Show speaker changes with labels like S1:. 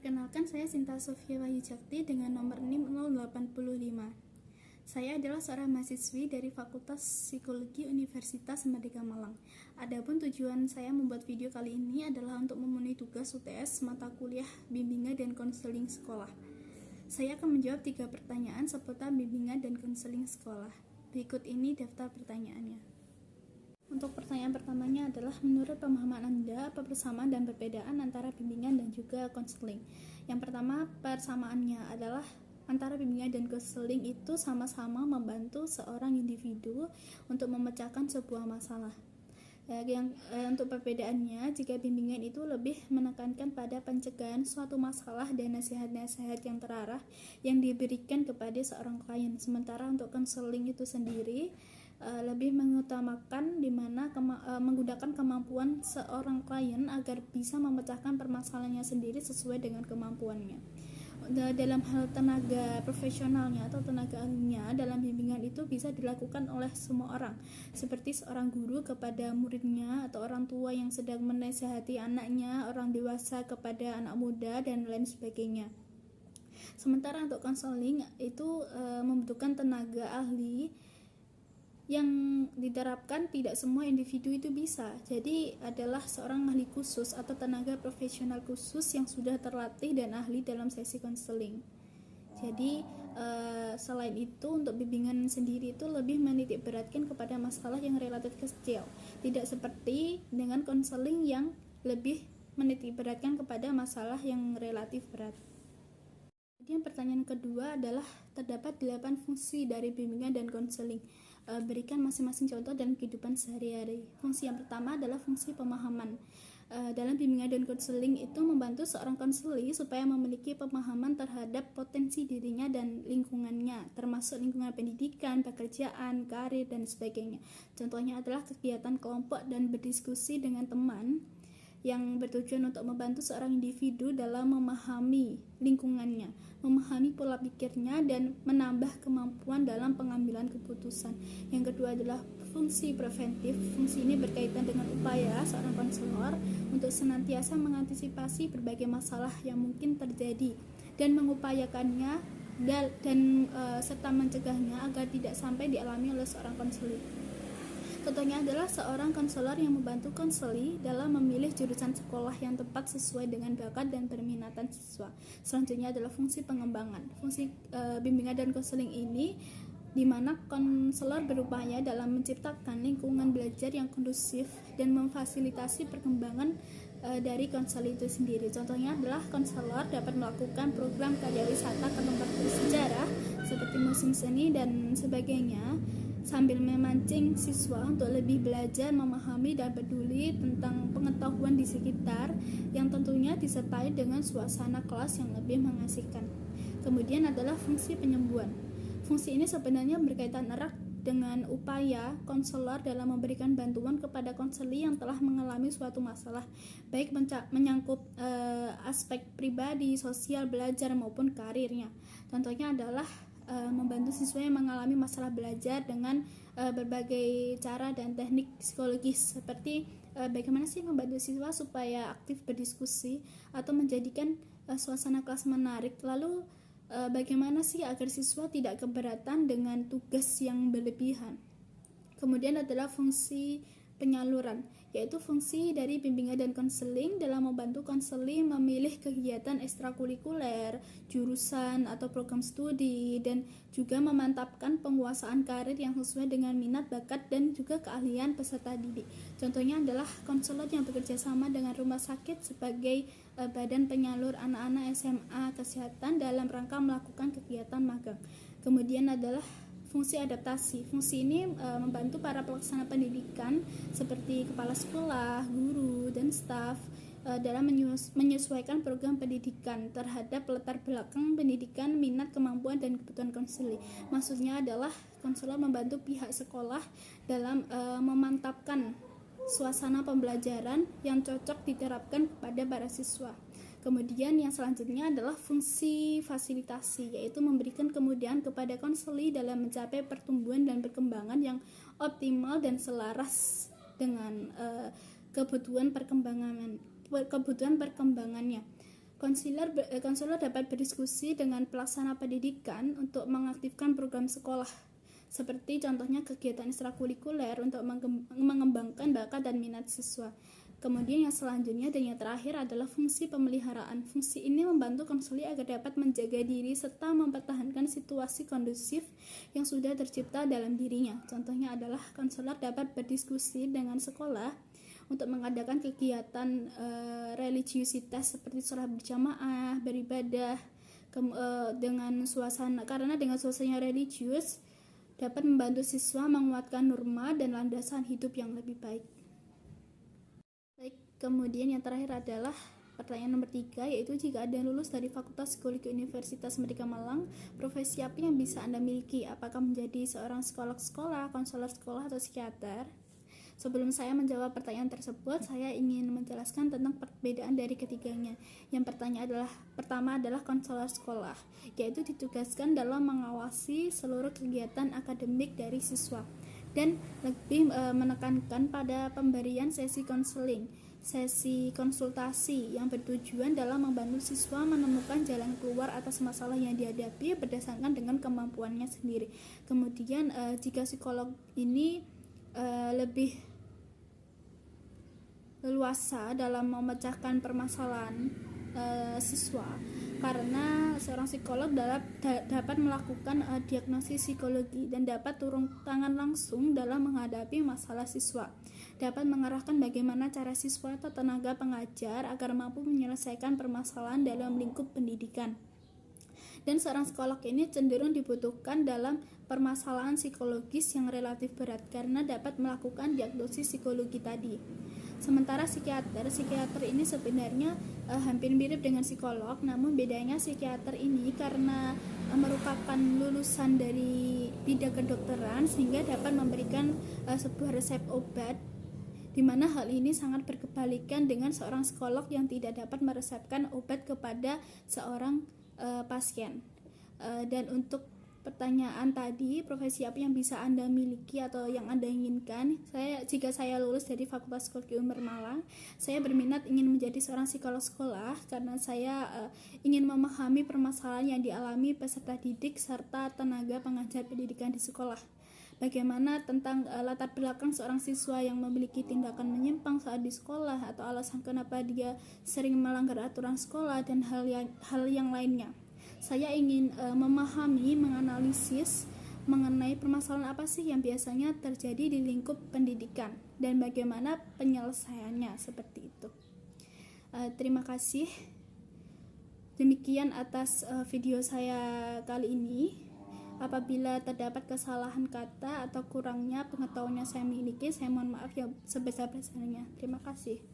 S1: Perkenalkan, saya Sinta Sofia Wahyu Jakti dengan nomor NIM 085. Saya adalah seorang mahasiswi dari Fakultas Psikologi Universitas Merdeka Malang. Adapun tujuan saya membuat video kali ini adalah untuk memenuhi tugas UTS mata kuliah bimbingan dan konseling sekolah. Saya akan menjawab 3 pertanyaan seputar bimbingan dan konseling sekolah. Berikut ini daftar pertanyaannya. Untuk pertanyaan pertamanya adalah, menurut pemahaman Anda, apa persamaan dan perbedaan antara bimbingan dan juga konseling? Yang pertama, persamaannya adalah antara bimbingan dan konseling itu sama-sama membantu seorang individu untuk memecahkan sebuah masalah. Untuk perbedaannya, jika bimbingan itu lebih menekankan pada pencegahan suatu masalah dan nasihat-nasihat yang terarah yang diberikan kepada seorang klien, sementara untuk konseling itu sendiri lebih mengutamakan menggunakan kemampuan seorang klien agar bisa memecahkan permasalahannya sendiri sesuai dengan kemampuannya. Dalam hal tenaga profesionalnya atau tenaga ahlinya, dalam bimbingan itu bisa dilakukan oleh semua orang, seperti seorang guru kepada muridnya, atau orang tua yang sedang menasihati anaknya, orang dewasa kepada anak muda, dan lain sebagainya. Sementara untuk konseling itu membutuhkan tenaga ahli yang diterapkan tidak semua individu itu bisa. Jadi adalah seorang ahli khusus atau tenaga profesional khusus yang sudah terlatih dan ahli dalam sesi konseling. Jadi selain itu, untuk bimbingan sendiri itu lebih menitik beratkan kepada masalah yang relatif kecil, tidak seperti dengan konseling yang lebih menitik beratkan kepada masalah yang relatif berat. Kemudian pertanyaan kedua adalah, terdapat 8 fungsi dari bimbingan dan konseling. Berikan masing-masing contoh dalam kehidupan sehari-hari. Fungsi yang pertama adalah fungsi pemahaman. Dalam bimbingan dan konseling itu membantu seorang konseli supaya memiliki pemahaman terhadap potensi dirinya dan lingkungannya, termasuk lingkungan pendidikan, pekerjaan, karir, dan sebagainya. Contohnya adalah kegiatan kelompok dan berdiskusi dengan teman yang bertujuan untuk membantu seorang individu dalam memahami lingkungannya, memahami pola pikirnya, dan menambah kemampuan dalam pengambilan keputusan. Yang kedua adalah fungsi preventif. Fungsi ini berkaitan dengan upaya seorang konselor untuk senantiasa mengantisipasi berbagai masalah yang mungkin terjadi dan mengupayakannya serta mencegahnya agar tidak sampai dialami oleh seorang konselor. Contohnya adalah seorang konselor yang membantu konseli dalam memilih jurusan sekolah yang tepat sesuai dengan bakat dan perminatan siswa. Selanjutnya adalah fungsi pengembangan. Fungsi bimbingan dan konseling ini di mana konselor berupaya dalam menciptakan lingkungan belajar yang kondusif dan memfasilitasi perkembangan dari konseli itu sendiri. Contohnya adalah konselor dapat melakukan program karya wisata ke tempat bersejarah seperti museum seni dan sebagainya, sambil memancing siswa untuk lebih belajar, memahami, dan peduli tentang pengetahuan di sekitar, yang tentunya disertai dengan suasana kelas yang lebih mengasihkan. Kemudian adalah fungsi penyembuhan. Fungsi ini sebenarnya berkaitan erat dengan upaya konselor dalam memberikan bantuan kepada konseli yang telah mengalami suatu masalah, baik menyangkut aspek pribadi, sosial, belajar, maupun karirnya. Contohnya adalah membantu siswa yang mengalami masalah belajar dengan berbagai cara dan teknik psikologis, seperti bagaimana sih membantu siswa supaya aktif berdiskusi atau menjadikan suasana kelas menarik, lalu bagaimana sih agar siswa tidak keberatan dengan tugas yang berlebihan. Kemudian adalah fungsi penyaluran, yaitu fungsi dari bimbingan dan konseling dalam membantu konseli memilih kegiatan ekstrakurikuler, jurusan atau program studi, dan juga memantapkan penguasaan karir yang sesuai dengan minat, bakat, dan juga keahlian peserta didik. Contohnya adalah konselor yang bekerja sama dengan rumah sakit sebagai badan penyalur anak-anak SMA kesehatan dalam rangka melakukan kegiatan magang. Kemudian adalah fungsi adaptasi. Fungsi ini membantu para pelaksana pendidikan seperti kepala sekolah, guru, dan staf dalam menyesuaikan program pendidikan terhadap latar belakang pendidikan, minat, kemampuan, dan kebutuhan konseli. Maksudnya adalah konselor membantu pihak sekolah dalam memantapkan suasana pembelajaran yang cocok diterapkan kepada para siswa. Kemudian yang selanjutnya adalah fungsi fasilitasi, yaitu memberikan kemudahan kepada konseli dalam mencapai pertumbuhan dan perkembangan yang optimal dan selaras dengan kebutuhan perkembangannya. Konselor dapat berdiskusi dengan pelaksana pendidikan untuk mengaktifkan program sekolah, seperti contohnya kegiatan ekstrakurikuler untuk mengembangkan bakat dan minat siswa. Kemudian yang selanjutnya dan yang terakhir adalah fungsi pemeliharaan. Fungsi ini membantu konselor agar dapat menjaga diri serta mempertahankan situasi kondusif yang sudah tercipta dalam dirinya. Contohnya adalah konselor dapat berdiskusi dengan sekolah untuk mengadakan kegiatan religiusitas seperti sholat berjamaah, beribadah dengan suasana, karena dengan suasana religius dapat membantu siswa menguatkan norma dan landasan hidup yang lebih baik. Baik, kemudian yang terakhir adalah pertanyaan nomor 3, yaitu jika Anda lulus dari Fakultas Psikologi Universitas Merdeka Malang, profesi apa yang bisa Anda miliki? Apakah menjadi seorang psikolog sekolah, konselor sekolah, atau psikiater? Sebelum saya menjawab pertanyaan tersebut, saya ingin menjelaskan tentang perbedaan dari ketiganya. Yang pertama adalah konselor sekolah, yaitu ditugaskan dalam mengawasi seluruh kegiatan akademik dari siswa dan lebih menekankan pada pemberian sesi konseling, sesi konsultasi yang bertujuan dalam membantu siswa menemukan jalan keluar atas masalah yang dihadapi berdasarkan dengan kemampuannya sendiri. Kemudian jika psikolog ini lebih leluasa dalam memecahkan permasalahan siswa, karena seorang psikolog dapat melakukan diagnosis psikologi dan dapat turun tangan langsung dalam menghadapi masalah siswa, dapat mengarahkan bagaimana cara siswa atau tenaga pengajar agar mampu menyelesaikan permasalahan dalam lingkup pendidikan. Dan seorang psikolog ini cenderung dibutuhkan dalam permasalahan psikologis yang relatif berat karena dapat melakukan diagnosis psikologi tadi. Sementara psikiater ini sebenarnya hampir mirip dengan psikolog, namun bedanya psikiater ini karena merupakan lulusan dari bidang kedokteran sehingga dapat memberikan sebuah resep obat, di mana hal ini sangat berkebalikan dengan seorang psikolog yang tidak dapat meresepkan obat kepada seorang pasien. Dan untuk pertanyaan tadi, profesi apa yang bisa Anda miliki atau yang Anda inginkan? Jika saya lulus dari Fakultas Psikologi UNER Malang, saya berminat ingin menjadi seorang psikolog sekolah karena saya ingin memahami permasalahan yang dialami peserta didik serta tenaga pengajar pendidikan di sekolah. Bagaimana tentang latar belakang seorang siswa yang memiliki tindakan menyimpang saat di sekolah, atau alasan kenapa dia sering melanggar aturan sekolah, dan hal yang lainnya. Saya ingin memahami, menganalisis mengenai permasalahan apa sih yang biasanya terjadi di lingkup pendidikan dan bagaimana penyelesaiannya, seperti itu. Terima kasih. Demikian atas video saya kali ini. Apabila terdapat kesalahan kata atau kurangnya pengetahuan yang saya miliki, saya mohon maaf yang sebesar-besarnya. Terima kasih.